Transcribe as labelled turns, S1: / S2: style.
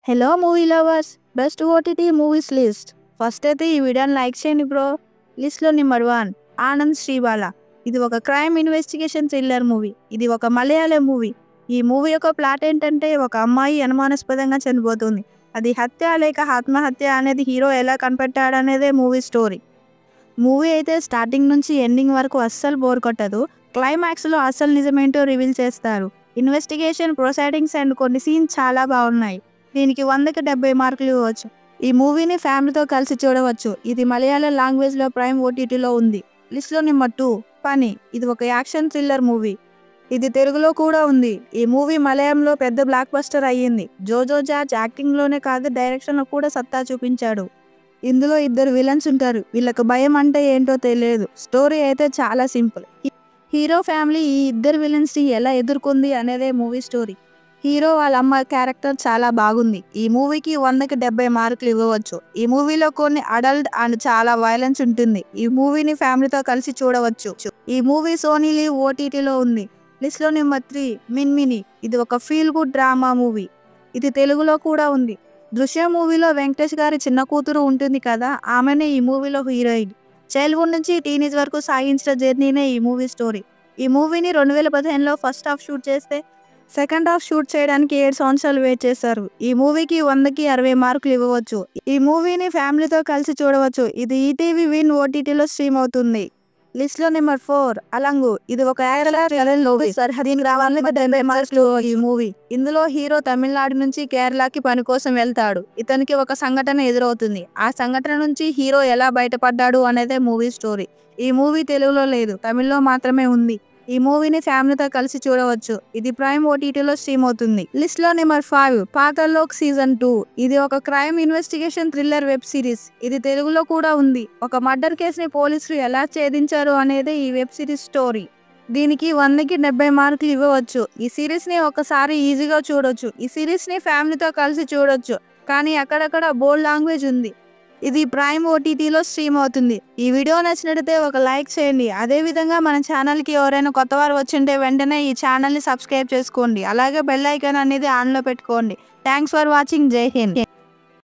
S1: Hello movie lovers, best OTT movies list. First అయితే ఈ వీడియోని లైక్ చేయండి బ్రో. లిస్ట్లో నెంబర్ 1 ఆనంద్ శ్రీబాల. ఇది ఒక క్రైమ్ ఇన్వెస్టిగేషన్ థ్రిల్లర్ మూవీ. ఇది ఒక మలయాళం మూవీ. ఈ మూవీ యొక్క ప్లాట్ ఏంటంటే, ఒక అమ్మాయి అనుమానాస్పదంగా చనిపోతుంది. అది హత్య లేక ఆత్మహత్య అనేది హీరో ఎలా కనిపెట్టాడనేదే మూవీ స్టోరీ. మూవీ అయితే స్టార్టింగ్ నుంచి ఎండింగ్ వరకు అస్సలు బోర్ కొట్టదు. క్లైమాక్స్లో అసలు నిజమేంటో రివీల్ చేస్తారు. ఇన్వెస్టిగేషన్, ప్రొసీడింగ్స్ అండ్ కొన్ని సీన్స్ చాలా బాగున్నాయి. దీనికి 100కి 70 మార్కులు ఇవ్వచ్చు. ఈ మూవీని ఫ్యామిలీతో కలిసి చూడవచ్చు. ఇది మలయాళం లాంగ్వేజ్లో ప్రైమ్ ఓటీటీలో ఉంది. లిస్ట్లో నెంబర్ 2 పని. ఇది ఒక యాక్షన్ థ్రిల్లర్ మూవీ. ఇది తెలుగులో కూడా ఉంది. ఈ మూవీ మలయాళంలో పెద్ద బ్లాక్ బస్టర్ అయ్యింది. జోజో జార్జ్ యాక్టింగ్లోనే కాదు, డైరెక్షన్లో కూడా సత్తా చూపించాడు. ఇందులో 2 విలన్స్ ఉంటారు. వీళ్ళకి భయం అంటే ఏంటో తెలియదు. స్టోరీ అయితే చాలా సింపుల్. హీరో ఫ్యామిలీ ఈ 2 విలన్స్ని ఎలా ఎదుర్కొంది అనేదే మూవీ స్టోరీ. హీరో వాళ్ళ అమ్మ క్యారెక్టర్ చాలా బాగుంది. ఈ మూవీకి 100కి 70 మార్కులు ఇవ్వవచ్చు. ఈ మూవీలో కొన్ని అడల్ట్ అండ్ చాలా వైలెన్స్ ఉంటుంది. ఈ మూవీని ఫ్యామిలీతో కలిసి చూడవచ్చు. ఈ మూవీ సోనీ లీవ్ ఓటీటీలో ఉంది. లిస్ట్లో నెంబర్ 3 మిన్మిని. ఇది ఒక ఫీల్ గుడ్ డ్రామా మూవీ. ఇది తెలుగులో కూడా ఉంది. దృశ్యం మూవీలో వెంకటేష్ గారి చిన్న కూతురు ఉంటుంది కదా, ఆమెనే ఈ మూవీలో హీరోయిన్. చైల్డ్హుడ్ నుంచి టీనేజ్ వరకు సాగించిన జర్నీనే ఈ మూవీ స్టోరీ. ఈ మూవీని 2015లో ఫస్ట్ హాఫ్ షూట్ చేస్తే సెకండ్ హాఫ్ షూట్ చేయడానికి 7 సంవత్సరాలు వెయిట్ చేశారు. ఈ మూవీకి 100కి 60 మార్కులు ఇవ్వవచ్చు. ఈ మూవీని ఫ్యామిలీతో కలిసి చూడవచ్చు. ఇది ఈటీవీ విన్ ఓటీటీలో స్ట్రీమ్ అవుతుంది. లిస్ట్లో నెంబర్ 4 అలంగు. ఇది ఒక సర్హదీన్ రావాలని 70 మార్కులు ఈ మూవీ. ఇందులో హీరో తమిళనాడు నుంచి కేరళకి పని కోసం వెళ్తాడు. ఇతనికి ఒక సంఘటన ఎదురవుతుంది. ఆ సంఘటన నుంచి హీరో ఎలా బయటపడ్డాడు అనేదే మూవీ స్టోరీ. ఈ మూవీ తెలుగులో లేదు, తమిళ్లో మాత్రమే ఉంది. ఈ మూవీని ఫ్యామిలీతో కలిసి చూడవచ్చు. ఇది ప్రైమ్ ఓటీటీలో స్ట్రీమ్ అవుతుంది. లిస్ట్లో నెంబర్ 5 పాతాళలోక్ సీజన్ 2. ఇది ఒక crime investigation thriller web series. ఇది తెలుగులో కూడా ఉంది. ఒక మర్డర్ కేసుని పోలీసులు ఎలా ఛేదించారు అనేదే ఈ వెబ్ సిరీస్ స్టోరీ. దీనికి 100కి 70 మార్కులు ఇవ్వవచ్చు. ఈ సిరీస్ని ఒకసారి ఈజీగా చూడొచ్చు. ఈ సిరీస్ని ఫ్యామిలీతో కలిసి చూడొచ్చు, కానీ అక్కడక్కడ బోల్డ్ లాంగ్వేజ్ ఉంది. ఇది ప్రైమ్ ఓటీటీలో స్ట్రీమ్ అవుతుంది. ఈ వీడియో నచ్చినట్లయితే ఒక లైక్ చేయండి. అదేవిధంగా మన ఛానల్కి ఎవరైనా కొత్త వారు వచ్చింటే వెంటనే ఈ ఛానల్ని సబ్స్క్రైబ్ చేసుకోండి. అలాగే బెల్ ఐకాన్ అనేది ఆన్లో పెట్టుకోండి. Thanks for watching. జై హింద్.